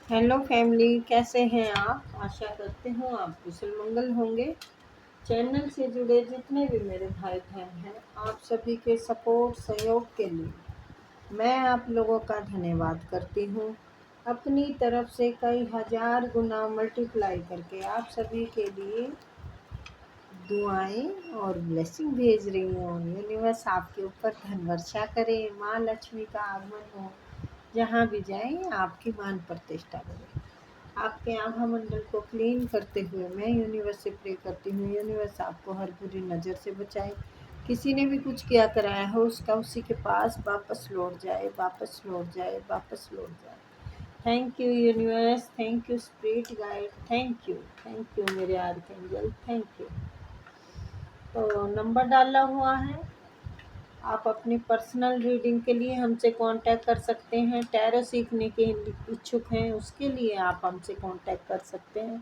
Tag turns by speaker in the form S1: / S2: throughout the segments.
S1: Hello family, कैसे हैं आप? आशा करते हूँ आप कुशल मंगल होंगे। चैनल से जुड़े जितने भी मेरे भाई बहन हैं, आप सभी के सपोर्ट सहयोग के लिए मैं आप लोगों का धन्यवाद करती हूँ। अपनी तरफ से कई हजार गुना मल्टीप्लाई करके आप सभी के लिए दुआएं और ब्लेसिंग भेज रही हूँ। यूनिवर्स आपके ऊपर धन वर्षा करे, माँ लक्ष्मी का आगमन हो, जहाँ भी जाएं आपकी मान प्रतिष्ठा करे। आपके आभा मंडल को क्लीन करते हुए मैं यूनिवर्स से प्रे करती हूँ, यूनिवर्स आपको हर बुरी नज़र से बचाए। किसी ने भी कुछ किया कराया हो उसका उसी के पास वापस लौट जाए, वापस लौट जाए, वापस लौट जाए। Thank you universe, thank you spirit guide, thank you मेरे आर्कएंजल, थैंक यू। तो नंबर डाला हुआ है, आप अपनी पर्सनल रीडिंग के लिए हमसे कांटेक्ट कर सकते हैं। टैरो सीखने के इच्छुक हैं उसके लिए आप हमसे कांटेक्ट कर सकते हैं,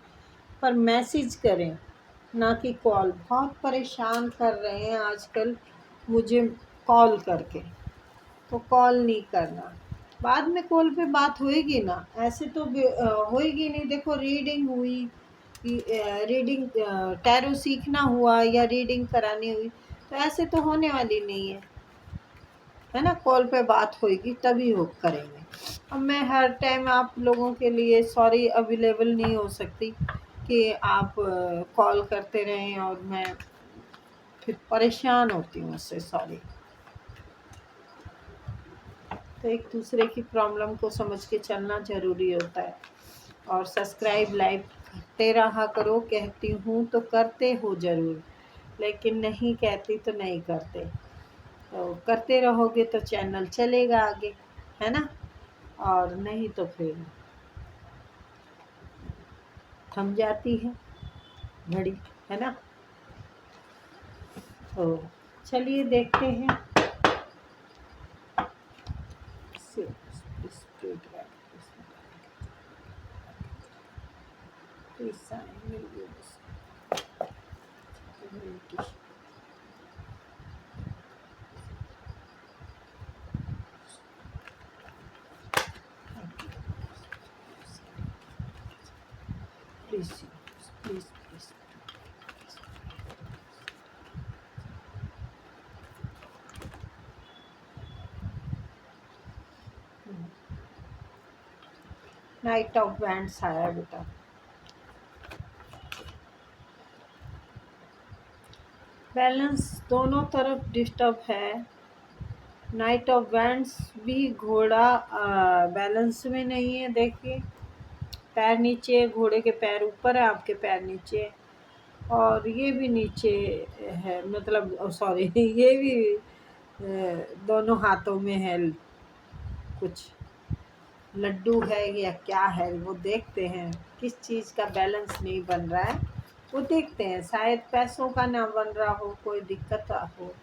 S1: पर मैसेज करें ना कि कॉल। बहुत परेशान कर रहे हैं आजकल मुझे कॉल करके, तो कॉल नहीं करना। बाद में कॉल पे बात होएगी ना, ऐसे तो होएगी नहीं। देखो रीडिंग हुई, रीडिंग टैरो सीखना हुआ या रीडिंग करानी हुई, तो ऐसे तो होने वाली नहीं है ना। कॉल पे बात होएगी तभी हो करेंगे। अब मैं हर टाइम आप लोगों के लिए सॉरी अवेलेबल नहीं हो सकती कि आप कॉल करते रहें और मैं फिर परेशान होती हूँ उससे, सॉरी। तो एक दूसरे की प्रॉब्लम को समझ के चलना ज़रूरी होता है। और सब्सक्राइब लाइक करते रहा करो, कहती हूँ तो करते हो ज़रूर, लेकिन नहीं कहती तो नहीं करते। तो करते रहोगे तो चैनल चलेगा आगे, है ना। और नहीं तो फिर थम जाती है घड़ी, है ना। तो चलिए देखते हैं। Please please please night of bands आया बेटा। बैलेंस दोनों तरफ डिस्टर्ब है। नाइट ऑफ बैंड्स भी घोड़ा बैलेंस में नहीं है। देखिए, पैर नीचे, घोड़े के पैर ऊपर है, आपके पैर नीचे, और ये भी नीचे है, मतलब सॉरी ये भी दोनों हाथों में है। कुछ लड्डू है या क्या है वो देखते हैं। किस चीज़ का बैलेंस नहीं बन रहा है वो देखते हैं। शायद पैसों का ना बन रहा हो, कोई दिक्कत हो।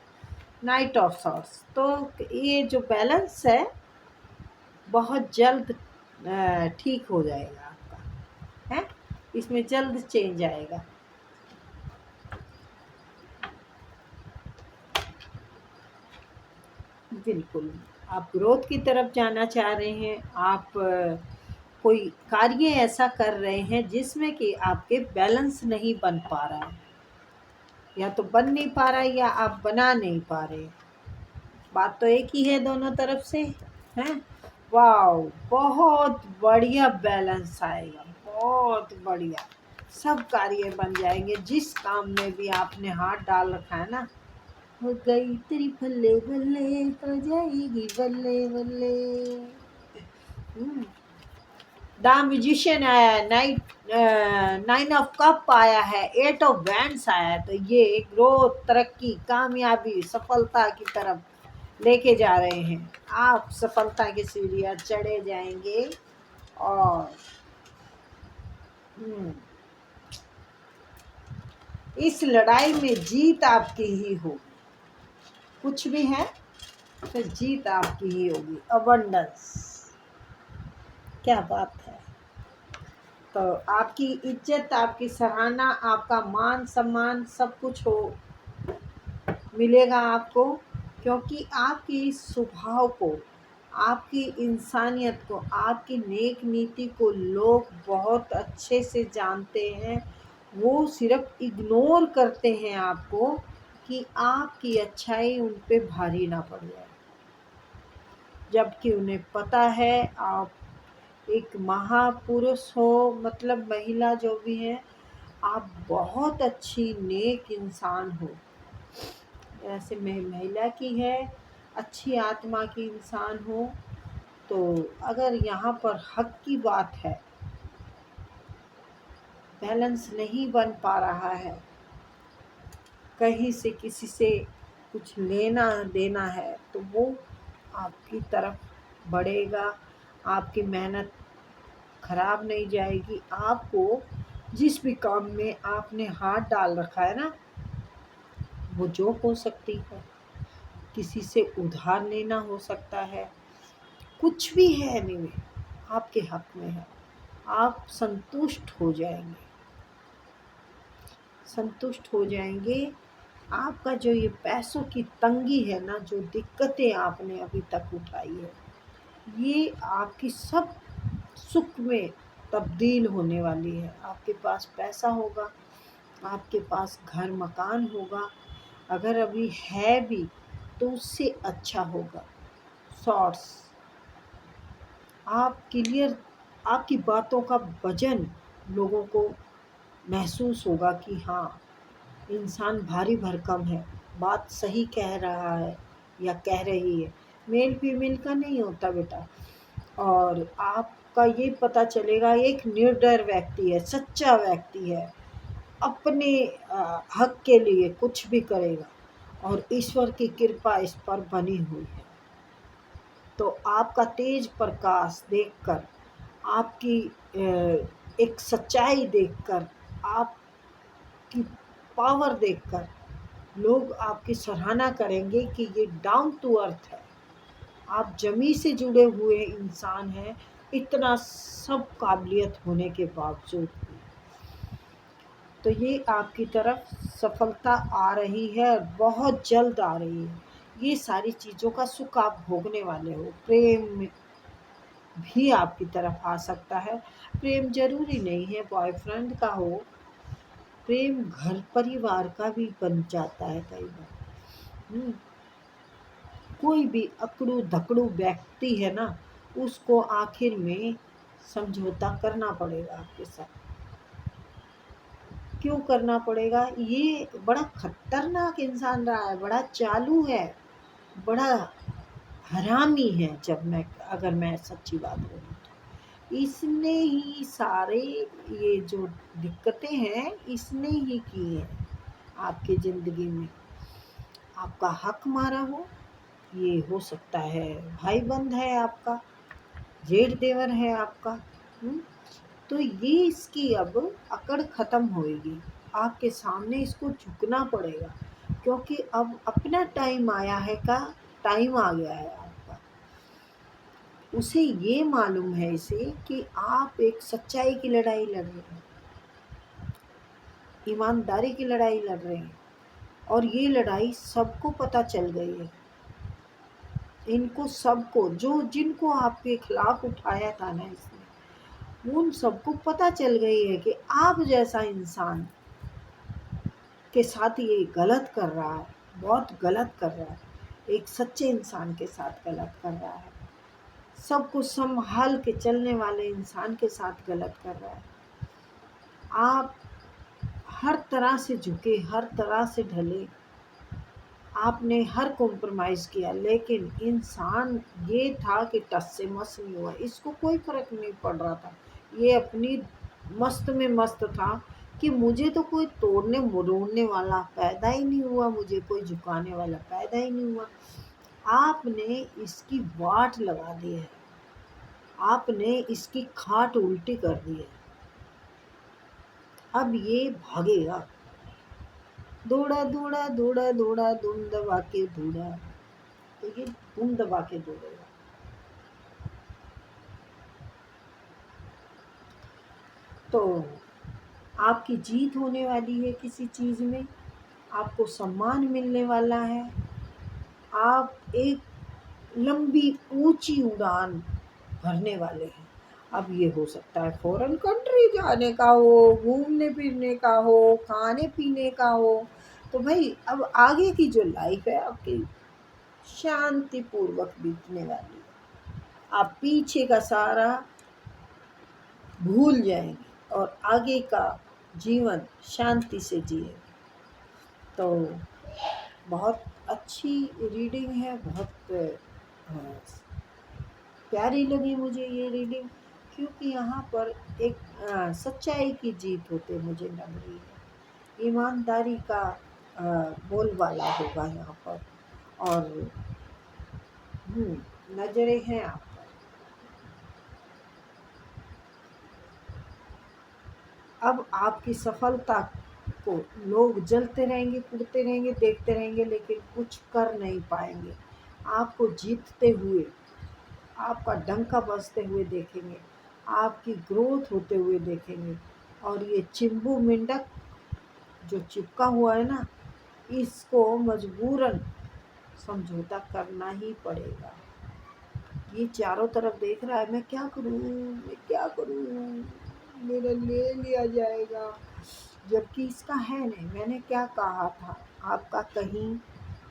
S1: नाइट ऑफ सॉर्ट्स, तो ये जो बैलेंस है बहुत जल्द ठीक हो जाएगा आपका, है। इसमें जल्द चेंज आएगा। बिल्कुल, आप ग्रोथ की तरफ जाना चाह रहे हैं। आप कोई कार्य ऐसा कर रहे हैं जिसमें कि आपके बैलेंस नहीं बन पा रहा है, या तो बन नहीं पा रहा है या आप बना नहीं पा रहे। बात तो एक ही है दोनों तरफ से, हैं। वाओ, बहुत बढ़िया बैलेंस आएगा, बहुत बढ़िया। सब कार्य बन जाएंगे, जिस काम में भी आपने हाथ डाल रखा है ना। हो गई तेरी बल्ले बल्ले तो जाएगी बल्ले बल्ले। द म्यूजिशियन आया है, नाइन ऑफ कप आया है, एट ऑफ बैंड्स आया है। तो ये ग्रोथ, तरक्की, कामयाबी, सफलता की तरफ लेके जा रहे हैं। आप सफलता की सीढ़ियाँ चढ़े जाएंगे। और इस लड़ाई में जीत आपकी ही होगी। कुछ भी है तो जीत आपकी ही होगी। अबंडेंस, क्या बात है। तो आपकी इज्जत, आपकी सराहना, आपका मान सम्मान सब कुछ हो मिलेगा आपको, क्योंकि आपकी इस स्वभाव को, आपकी इंसानियत को, आपकी नेक नीति को लोग बहुत अच्छे से जानते हैं। वो सिर्फ इग्नोर करते हैं आपको कि आपकी अच्छाई उन पे भारी ना पड़ जाए, जबकि उन्हें पता है आप एक महापुरुष हो, मतलब महिला जो भी है, आप बहुत अच्छी नेक इंसान हो। ऐसे में महिला की है, अच्छी आत्मा की इंसान हो। तो अगर यहाँ पर हक की बात है, बैलेंस नहीं बन पा रहा है, कहीं से किसी से कुछ लेना देना है, तो वो आपकी तरफ बढ़ेगा। आपकी मेहनत खराब नहीं जाएगी। आपको जिस भी काम में आपने हाथ डाल रखा है ना, वो जो हो सकती है, किसी से उधार लेना हो सकता है, कुछ भी है, नहीं आपके हक में है, आप संतुष्ट हो जाएंगे, संतुष्ट हो जाएंगे। आपका जो ये पैसों की तंगी है ना, जो दिक्कतें आपने अभी तक उठाई है, ये आपकी सब सुख में तब्दील होने वाली है। आपके पास पैसा होगा, आपके पास घर मकान होगा, अगर अभी है भी तो उससे अच्छा होगा। शॉर्ट्स, आप क्लियर, आपकी बातों का वजन लोगों को महसूस होगा कि हाँ, इंसान भारी भरकम है, बात सही कह रहा है या कह रही है। मेल फीमेल का नहीं होता बेटा। और आपका ये पता चलेगा एक निर्डर व्यक्ति है, सच्चा व्यक्ति है, अपने हक के लिए कुछ भी करेगा, और ईश्वर की कृपा इस पर बनी हुई है। तो आपका तेज प्रकाश देखकर, आपकी एक सच्चाई देखकर, आपकी पावर देखकर लोग आपकी सराहना करेंगे कि ये डाउन टू अर्थ है, आप जमी से जुड़े हुए इंसान हैं, इतना सब काबिलियत होने के बावजूद भी। तो ये आपकी तरफ सफलता आ रही है और बहुत जल्द आ रही है। ये सारी चीज़ों का सुख आप भोगने वाले हो। प्रेम भी आपकी तरफ आ सकता है। प्रेम जरूरी नहीं है बॉयफ्रेंड का हो, प्रेम घर परिवार का भी बन जाता है कई बार। कोई भी अकड़ू धकड़ू व्यक्ति है ना, उसको आखिर में समझौता करना पड़ेगा आपके साथ। क्यों करना पड़ेगा? ये बड़ा खतरनाक इंसान रहा है, बड़ा चालू है, बड़ा हरामी है। जब मैं, अगर मैं सच्ची बात बोलूँ तो इसने ही सारे ये जो दिक्कतें हैं, इसने ही की है आपकी ज़िंदगी में। आपका हक मारा हो, ये हो सकता है भाई बंद है आपका, जेठ देवर है आपका। तो ये इसकी अब अकड़ ख़त्म होएगी। आपके सामने इसको झुकना पड़ेगा, क्योंकि अब अपना टाइम आया है, का टाइम आ गया है आपका। उसे ये मालूम है इसे कि आप एक सच्चाई की लड़ाई लड़ रहे हैं, ईमानदारी की लड़ाई लड़ रहे हैं, और ये लड़ाई सबको पता चल गई है। इनको सबको, जो जिनको आपके खिलाफ उठाया था ना इसने, उन सबको पता चल गई है कि आप जैसा इंसान के साथ ये गलत कर रहा है, बहुत गलत कर रहा है, एक सच्चे इंसान के साथ गलत कर रहा है, सब कुछ संभाल के चलने वाले इंसान के साथ गलत कर रहा है। आप हर तरह से झुके, हर तरह से ढले, आपने हर कॉम्प्रोमाइज़ किया, लेकिन इंसान ये था कि टस से मस नहीं हुआ, इसको कोई फ़र्क नहीं पड़ रहा था। ये अपनी मस्त में मस्त था कि मुझे तो कोई तोड़ने मरोड़ने वाला पैदा ही नहीं हुआ, मुझे कोई झुकाने वाला पैदा ही नहीं हुआ। आपने इसकी वाट लगा दी है, आपने इसकी खाट उल्टी कर दी है। अब ये भागेगा, दौड़ा दौड़ा दौड़ा दौड़ा, दुम दबा के दौड़ा, तो ये दुम दबा के दौड़ेगा। तो आपकी जीत होने वाली है किसी चीज़ में, आपको सम्मान मिलने वाला है। आप एक लंबी ऊंची उड़ान भरने वाले हैं। अब ये हो सकता है फॉरेन कंट्री जाने का हो, घूमने फिरने का हो, खाने पीने का हो। तो भाई अब आगे की जो लाइफ है आपकी शांतिपूर्वक बीतने वाली है। आप पीछे का सारा भूल जाएंगे और आगे का जीवन शांति से जिएंगे। तो बहुत अच्छी रीडिंग है, बहुत प्यारी लगी मुझे ये रीडिंग, क्योंकि यहाँ पर एक सच्चाई की जीत होते मुझे लग रही है। ईमानदारी का बोलबाला होगा यहाँ पर। और नज़रें हैं आप पर। अब आपकी सफलता को लोग जलते रहेंगे, कूदते रहेंगे, देखते रहेंगे, लेकिन कुछ कर नहीं पाएंगे। आपको जीतते हुए, आपका डंका बजते हुए देखेंगे, आपकी ग्रोथ होते हुए देखेंगे। और ये चिंबू मेंढक जो चिपका हुआ है ना, इसको मजबूरन समझौता करना ही पड़ेगा। ये चारों तरफ देख रहा है, मैं क्या करूं, मैं क्या करूं, मेरा ले लिया जाएगा, जबकि इसका है नहीं। मैंने क्या कहा था, आपका कहीं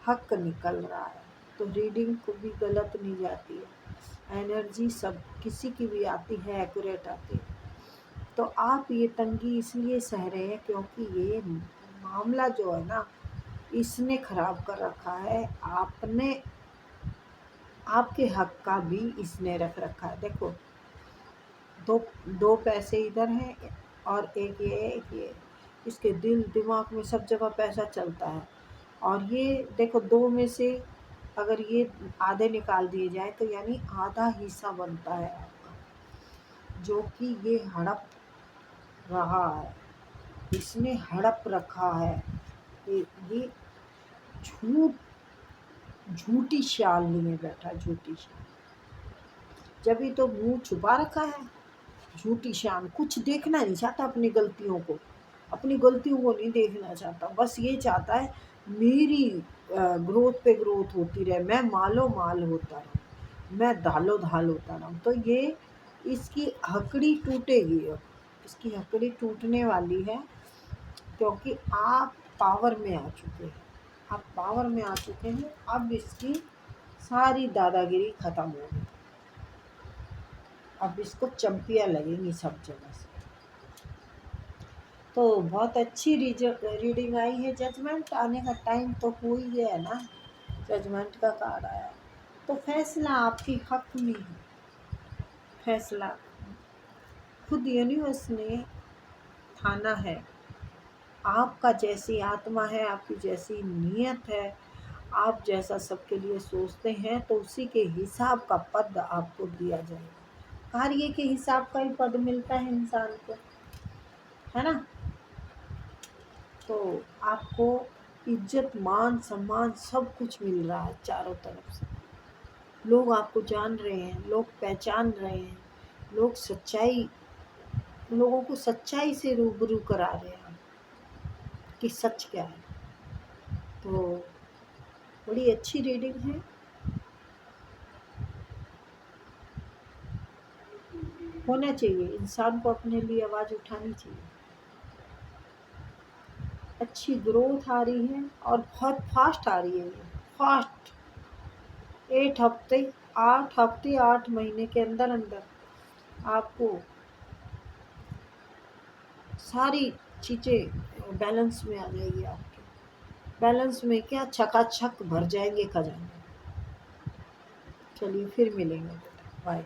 S1: हक निकल रहा है। तो रीडिंग को भी गलत नहीं जाती है, एनर्जी सब किसी की भी आती है, एक्यूरेट आती है। तो आप ये तंगी इसलिए सह रहे हैं क्योंकि ये मामला जो है ना, इसने खराब कर रखा है। आपने, आपके हक का भी इसने रख रखा है। देखो, दो दो पैसे इधर हैं और एक ये, एक ये। इसके दिल दिमाग में सब जगह पैसा चलता है। और ये देखो, दो में से अगर ये आधे निकाल दिए जाए तो यानी आधा हिस्सा बनता है आपका, जो कि ये हड़प रहा है, इसने हड़प रखा है। ये झूठ, झूठी शाल लिए बैठा, झूठी शाल। जब ही तो मुंह छुपा रखा है, झूठी शान। कुछ देखना नहीं चाहता अपनी गलतियों को, अपनी गलतियों को नहीं देखना चाहता। बस ये चाहता है मेरी ग्रोथ पे ग्रोथ होती रहे, मैं मालो माल होता रहूँ, मैं धालो धाल होता रहूँ। तो ये, इसकी हकड़ी टूटेगी। अब इसकी हकड़ी टूटने वाली है, क्योंकि आप पावर में आ चुके हैं। आप पावर में आ चुके हैं। अब इसकी सारी दादागिरी खत्म हो गई। अब इसको चंपियाँ लगेंगी सब जगह से। तो बहुत अच्छी रीडिंग आई है। जजमेंट आने का टाइम तो हो ही गया ना, जजमेंट का कार्ड आया। तो फैसला आपके हक में है। फैसला खुद यूनिवर्स ने थाना है। आपका जैसी आत्मा है, आपकी जैसी नीयत है, आप जैसा सबके लिए सोचते हैं, तो उसी के हिसाब का पद आपको दिया जाएगा। कार्य के हिसाब का ही पद मिलता है इंसान को, है ना। तो आपको इज्जत, मान, सम्मान सब कुछ मिल रहा है चारों तरफ से। लोग आपको जान रहे हैं, लोग पहचान रहे हैं, लोग सच्चाई, लोगों को सच्चाई से रूबरू करा रहे हैं कि सच क्या है। तो बड़ी अच्छी रीडिंग है। होना चाहिए इंसान को, अपने लिए आवाज़ उठानी चाहिए। अच्छी ग्रोथ आ रही है और बहुत फास्ट आ रही है, फास्ट। 8 हफ्ते, 8 हफ्ते, 8 महीने के अंदर अंदर आपको सारी चीज़ें बैलेंस में आ जाएगी। आपके बैलेंस में क्या, छकाछक भर जाएंगे खजाने। चलिए फिर मिलेंगे, बाय।